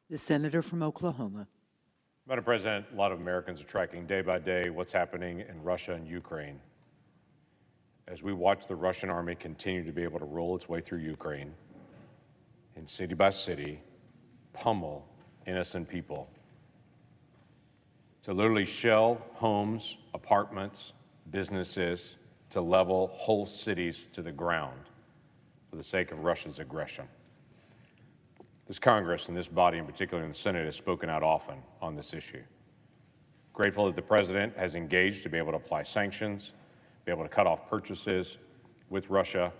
The senator from Oklahoma. Madam President, a lot of Americans are tracking day by day what's happening in Russia and Ukraine. As we watch the Russian army continue to be able to roll its way through Ukraine, and city by city, pummel innocent people, to literally shell homes, apartments, businesses, to level whole cities to the ground for the sake of Russia's aggression. This Congress and this body in particular, in the Senate, has spoken out often on this issue. Grateful that the President has engaged to be able to apply sanctions, be able to cut off purchases with Russia,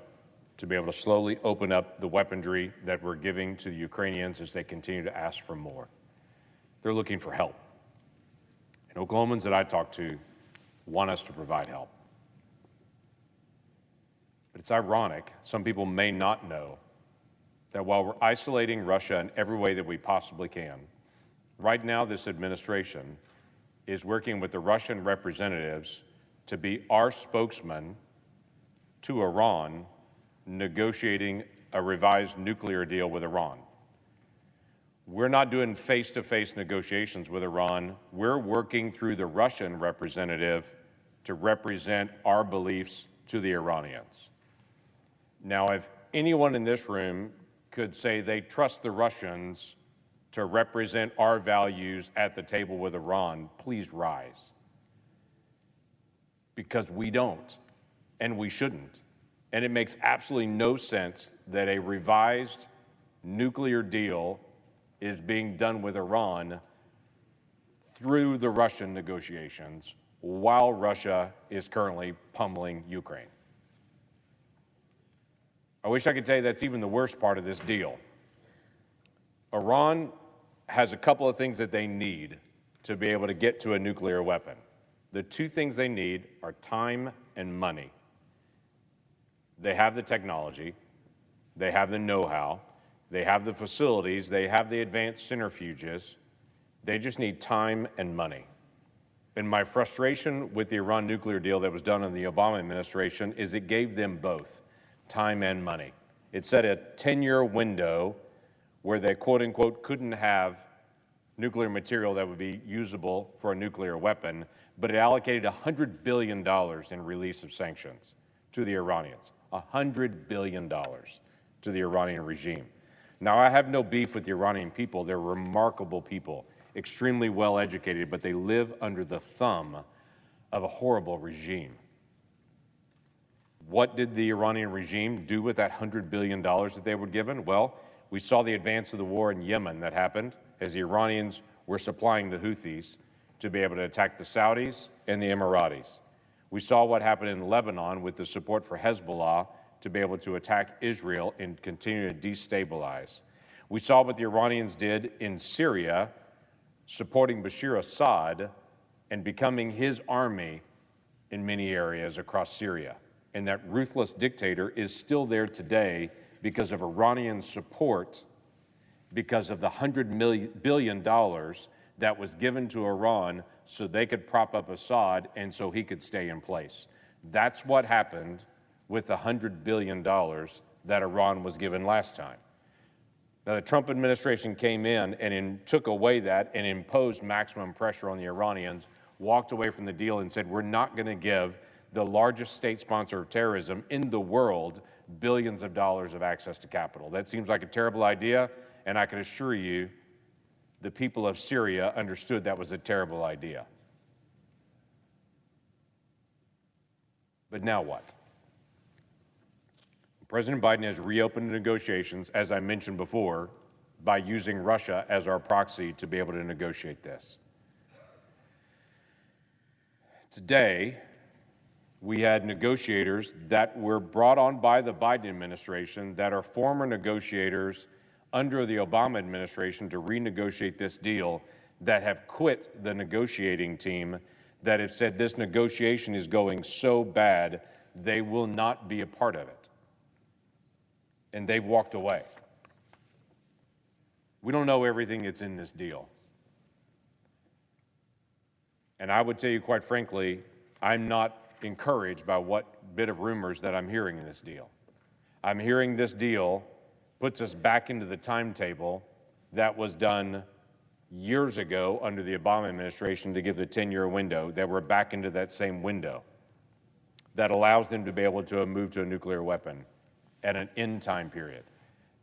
to be able to slowly open up the weaponry that we're giving to the Ukrainians as they continue to ask for more. They're looking for help. And Oklahomans that I talk to want us to provide help. But it's ironic, some people may not know that while we're isolating Russia in every way that we possibly can, right now this administration is working with the Russian representatives to be our spokesman to Iran negotiating a revised nuclear deal with Iran. We're not doing face-to-face negotiations with Iran. We're working through the Russian representative to represent our beliefs to the Iranians. Now, if anyone in this room could say they trust the Russians to represent our values at the table with Iran, please rise. Because we don't, and we shouldn't. And it makes absolutely no sense that a revised nuclear deal is being done with Iran through the Russian negotiations while Russia is currently pummeling Ukraine. I wish I could tell you that's even the worst part of this deal. Iran has a couple of things that they need to be able to get to a nuclear weapon. The two things they need are time and money. They have the technology, they have the know-how, they have the facilities, they have the advanced centrifuges. They just need time and money. And my frustration with the Iran nuclear deal that was done in the Obama administration is it gave them both time and money. It set a 10-year window where they, quote unquote, couldn't have nuclear material that would be usable for a nuclear weapon, but it allocated $100 billion in release of sanctions to the Iranians. $100 billion to the Iranian regime. Now, I have no beef with the Iranian people. They're remarkable people, extremely well educated, but they live under the thumb of a horrible regime. What did the Iranian regime do with that $100 billion that they were given? Well, we saw the advance of the war in Yemen that happened as the Iranians were supplying the Houthis to be able to attack the Saudis and the Emiratis. We saw what happened in Lebanon with the support for Hezbollah to be able to attack Israel and continue to destabilize. We saw what the Iranians did in Syria, supporting Bashar Assad and becoming his army in many areas across Syria. And that ruthless dictator is still there today because of Iranian support, because of the $100 billion that was given to Iran so they could prop up Assad and so he could stay in place. That's what happened with the $100 billion that Iran was given last time. Now, the Trump administration came in and took away that and imposed maximum pressure on the Iranians, walked away from the deal and said, we're not going to give the largest state sponsor of terrorism in the world billions of dollars of access to capital. That seems like a terrible idea, and I can assure you the people of Syria understood that was a terrible idea. But now what? President Biden has reopened negotiations, as I mentioned before, by using Russia as our proxy to be able to negotiate this. Today, we had negotiators that were brought on by the Biden administration that are former negotiators under the Obama administration to renegotiate this deal that have quit the negotiating team, that have said this negotiation is going so bad they will not be a part of it. And they've walked away. We don't know everything that's in this deal. And I would tell you, quite frankly, I'm not encouraged by what bit of rumors that I'm hearing in this deal. I'm hearing this deal puts us back into the timetable that was done years ago under the Obama administration to give the 10-year window, that we're back into that same window that allows them to be able to move to a nuclear weapon at an end time period,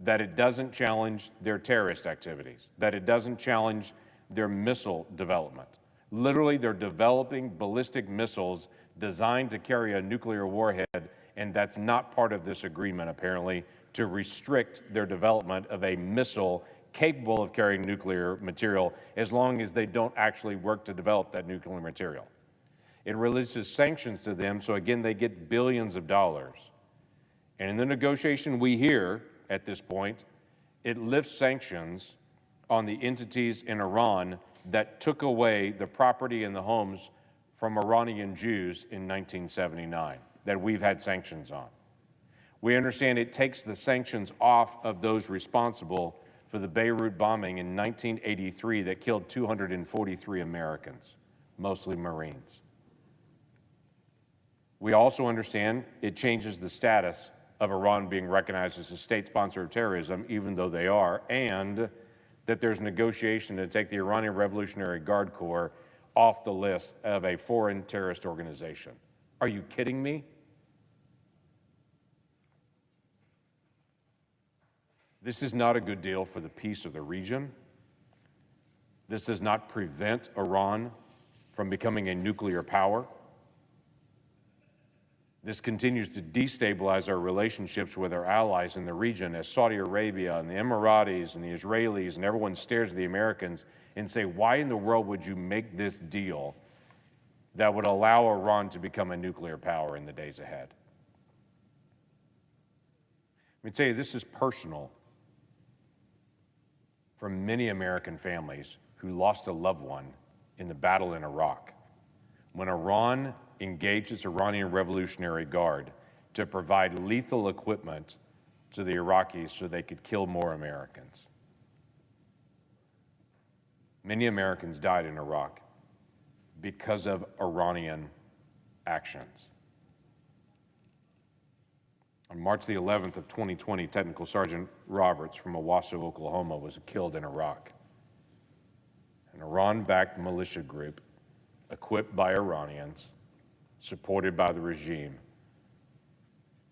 that it doesn't challenge their terrorist activities, that it doesn't challenge their missile development. Literally, they're developing ballistic missiles designed to carry a nuclear warhead, and that's not part of this agreement, apparently, to restrict their development of a missile capable of carrying nuclear material as long as they don't actually work to develop that nuclear material. It releases sanctions to them, so again, they get billions of dollars. And in the negotiation we hear at this point, it lifts sanctions on the entities in Iran that took away the property and the homes from Iranian Jews in 1979 that we've had sanctions on. We understand it takes the sanctions off of those responsible for the Beirut bombing in 1983 that killed 243 Americans, mostly Marines. We also understand it changes the status of Iran being recognized as a state sponsor of terrorism, even though they are, and that there's negotiation to take the Iranian Revolutionary Guard Corps off the list of a foreign terrorist organization. Are you kidding me? This is not a good deal for the peace of the region. This does not prevent Iran from becoming a nuclear power. This continues to destabilize our relationships with our allies in the region as Saudi Arabia and the Emiratis and the Israelis and everyone stares at the Americans and say, why in the world would you make this deal that would allow Iran to become a nuclear power in the days ahead? Let me tell you, this is personal for many American families who lost a loved one in the battle in Iraq. When Iran engaged its Iranian Revolutionary Guard to provide lethal equipment to the Iraqis so they could kill more Americans. Many Americans died in Iraq because of Iranian actions. On March the 11th of 2020, Technical Sergeant Roberts from Owasso, Oklahoma, was killed in Iraq. An Iran-backed militia group equipped by Iranians, supported by the regime,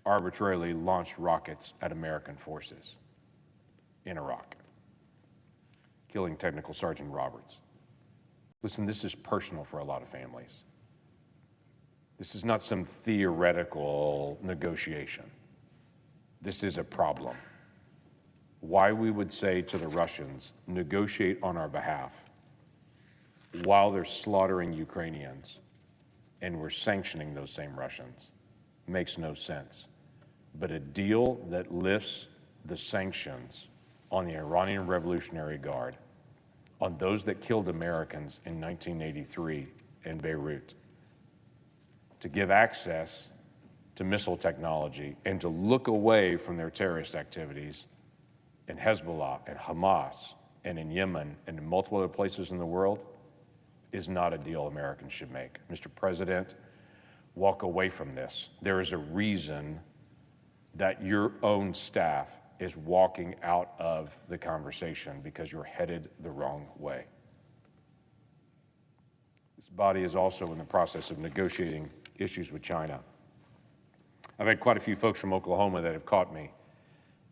arbitrarily launched rockets at American forces in Iraq, killing Technical Sergeant Roberts. Listen, this is personal for a lot of families. This is not some theoretical negotiation. This is a problem. Why we would say to the Russians, negotiate on our behalf while they're slaughtering Ukrainians and we're sanctioning those same Russians makes no sense. But a deal that lifts the sanctions on the Iranian Revolutionary Guard, on those that killed Americans in 1983 in Beirut, to give access to missile technology and to look away from their terrorist activities in Hezbollah and Hamas and in Yemen and in multiple other places in the world is not a deal Americans should make. Mr. President, walk away from this. There is a reason that your own staff is walking out of the conversation because you're headed the wrong way. This body is also in the process of negotiating issues with China. I've had quite a few folks from Oklahoma that have caught me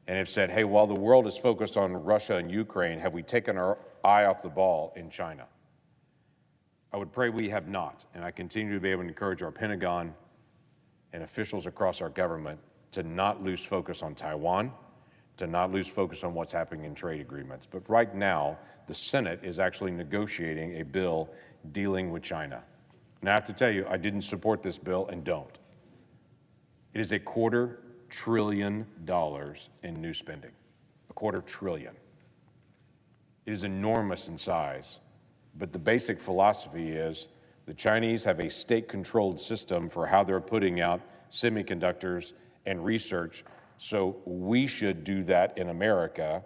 and have said, hey, while the world is focused on Russia and Ukraine, have we taken our eye off the ball in China? I would pray we have not, and I continue to be able to encourage our Pentagon and officials across our government to not lose focus on Taiwan, to not lose focus on what's happening in trade agreements. But right now, the Senate is actually negotiating a bill dealing with China. And I have to tell you, I didn't support this bill and don't. It is $250 billion in new spending, $250 billion. It is enormous in size, but the basic philosophy is the Chinese have a state-controlled system for how they're putting out semiconductors and research, so we should do that in America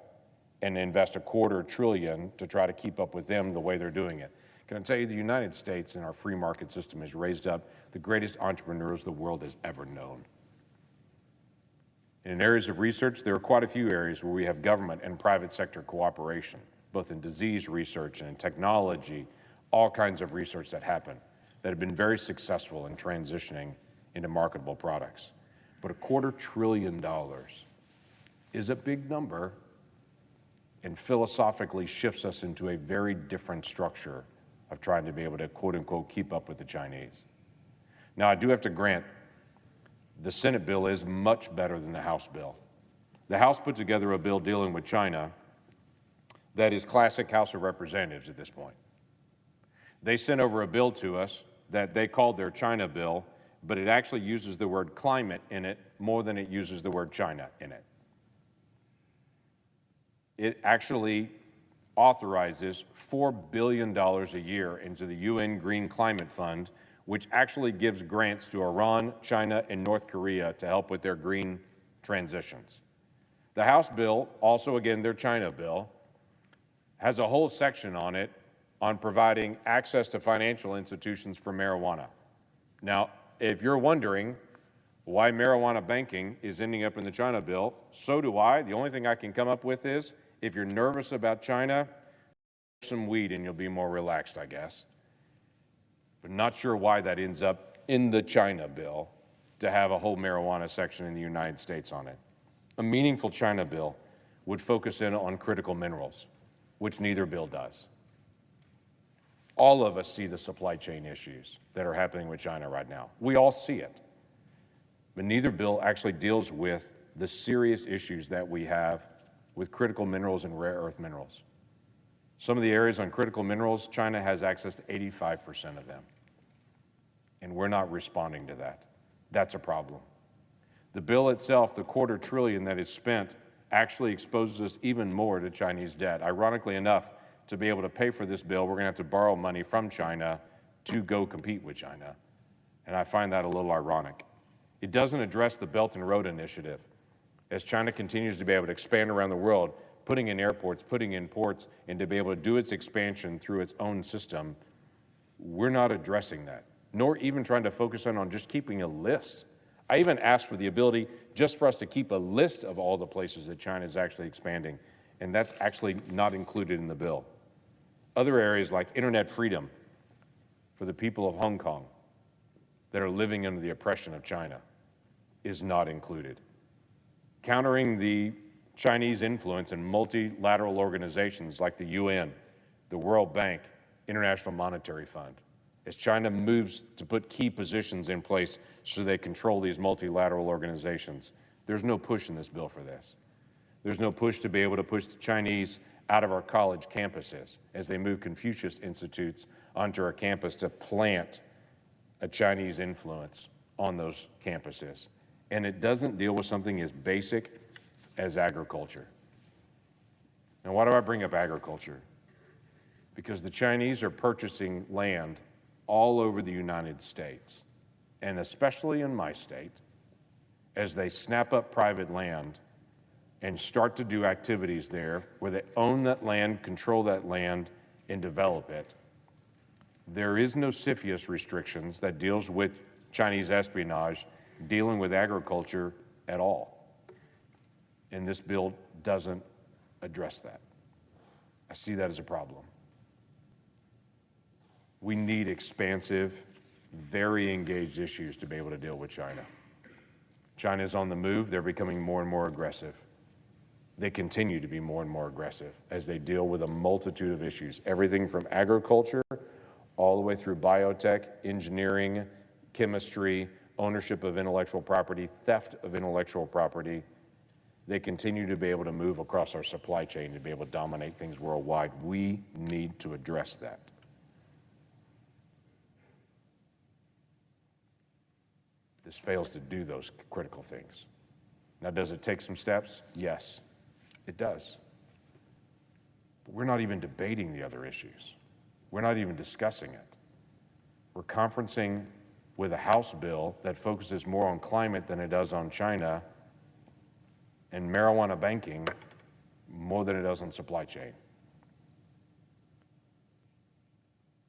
and invest $250 billion to try to keep up with them the way they're doing it. Can I tell you, the United States and our free market system has raised up the greatest entrepreneurs the world has ever known. In areas of research, there are quite a few areas where we have government and private sector cooperation, both in disease research and in technology, all kinds of research that happen that have been very successful in transitioning into marketable products. But $250 billion is a big number and philosophically shifts us into a very different structure of trying to be able to, quote unquote, keep up with the Chinese. Now, I do have to grant the Senate bill is much better than the House bill. The House put together a bill dealing with China that is classic House of Representatives at this point. They sent over a bill to us that they called their China bill, but it actually uses the word climate in it more than it uses the word China in it. It actually authorizes $4 billion a year into the UN Green Climate Fund, which actually gives grants to Iran, China, and North Korea to help with their green transitions. The House bill, also again their China bill, has a whole section on it on providing access to financial institutions for marijuana. Now, if you're wondering why marijuana banking is ending up in the China bill, so do I. The only thing I can come up with is, if you're nervous about China, some weed and you'll be more relaxed, I guess. But not sure why that ends up in the China bill to have a whole marijuana section in the United States on it. A meaningful China bill would focus in on critical minerals, which neither bill does. All of us see the supply chain issues that are happening with China right now. We all see it. But neither bill actually deals with the serious issues that we have with critical minerals and rare earth minerals. Some of the areas on critical minerals, China has access to 85% of them. And we're not responding to that. That's a problem. The bill itself, the $250 billion that is spent, actually exposes us even more to Chinese debt. Ironically enough, to be able to pay for this bill, we're going to have to borrow money from China to go compete with China. And I find that a little ironic. It doesn't address the Belt and Road Initiative. As China continues to be able to expand around the world, putting in airports, putting in ports, and to be able to do its expansion through its own system, we're not addressing that, nor even trying to focus on just keeping a list. I even asked for the ability just for us to keep a list of all the places that China is actually expanding, and that's actually not included in the bill. Other areas like internet freedom for the people of Hong Kong that are living under the oppression of China is not included. Countering the Chinese influence in multilateral organizations like the UN, the World Bank, International Monetary Fund, as China moves to put key positions in place so they control these multilateral organizations, there's no push in this bill for this. There's no push to be able to push the Chinese out of our college campuses as they move Confucius Institutes onto our campus to plant a Chinese influence on those campuses. And it doesn't deal with something as basic as agriculture. Now, why do I bring up agriculture? Because the Chinese are purchasing land all over the United States, and especially in my state, as they snap up private land and start to do activities there where they own that land, control that land, and develop it. There is no CFIUS restrictions that deals with Chinese espionage dealing with agriculture at all. And this bill doesn't address that. I see that as a problem. We need expansive, very engaged issues to be able to deal with China. China's on the move. They're becoming more and more aggressive. They continue to be more and more aggressive as they deal with a multitude of issues, everything from agriculture all the way through biotech, engineering, chemistry, ownership of intellectual property, theft of intellectual property. They continue to be able to move across our supply chain to be able to dominate things worldwide. We need to address that. This fails to do those critical things. Now, does it take some steps? Yes, it does. But we're not even debating the other issues. We're not even discussing it. We're conferencing with a House bill that focuses more on climate than it does on China, and marijuana banking more than it does on supply chain.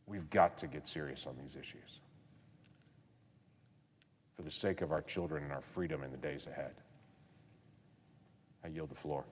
We've got to get serious on these issues for the sake of our children and our freedom in the days ahead. I yield the floor.